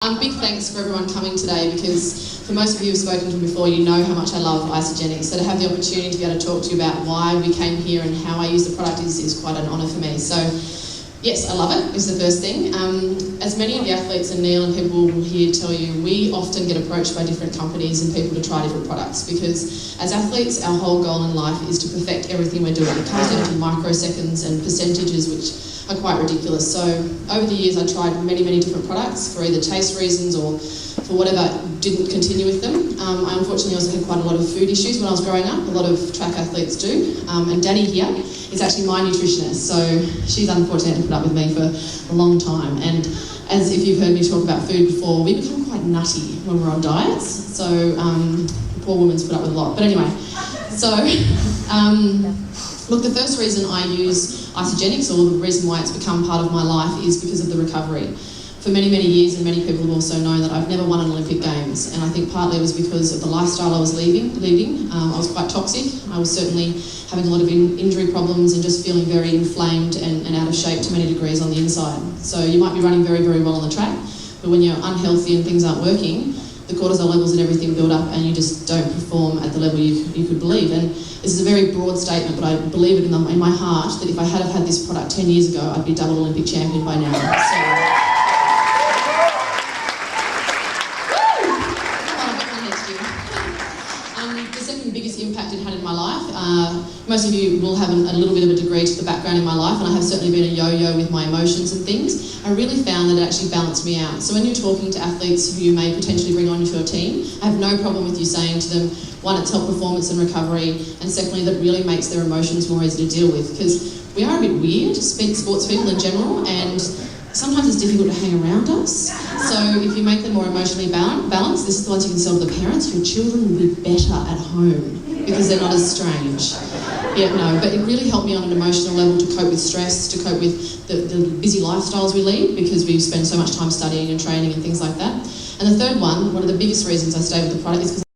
Big thanks for everyone coming today, because for most of you who've spoken to me before, you know how much I love Isagenix. So to have the opportunity to be able to talk to you about why we came here and how I use the product is quite an honour for me. So yes, I love it, is the first thing. As many of the athletes, and Neil and people will here tell you, we often get approached by different companies and people to try different products, because as athletes, our whole goal in life is to perfect everything we're doing. It comes down to microseconds and percentages, which are quite ridiculous. So over the years I tried many different products for either taste reasons or for whatever, didn't continue with them. I unfortunately also had quite a lot of food issues when I was growing up. A lot of track athletes do. And Danny here is actually my nutritionist, so she's unfortunately had to put up with me for a long time. And as if you've heard me talk about food before, we become quite nutty when we're on diets. So the poor woman's put up with a lot. But anyway, so look, the first reason I use Isagenix, or the reason why it's become part of my life, is because of the recovery. For many years, and many people have also known that I've never won an Olympic Games, and I think partly it was because of the lifestyle I was leading. I was quite toxic. I was certainly having a lot of injury problems and just feeling very inflamed and out of shape to many degrees on the inside. So you might be running very well on the track, but when you're unhealthy and things aren't working, the cortisol levels and everything build up and you just don't perform at the level you could believe. And this is a very broad statement, but I believe it in my heart that if I had have had this product 10 years ago, I'd be double Olympic champion by now. The second biggest impact it had in my life, most of you will have a little bit of a degree to the background in my life, and I have certainly been a yo-yo with my emotions and things. I really found that it actually balanced me out. So when you're talking to athletes who you may potentially bring onto your team, I have no problem with you saying to them, one, it's helped performance and recovery, and secondly, that really makes their emotions more easy to deal with, because we are a bit weird, sports people in general, and sometimes it's difficult to hang around us. So if you make them more emotionally balanced, this is the ones you can sell to the parents, your children will be better at home because they're not as strange. Yeah, no, but it really helped me on an emotional level to cope with stress, to cope with the busy lifestyles we lead, because we spend so much time studying and training and things like that. And the third one of the biggest reasons I stay with the product is because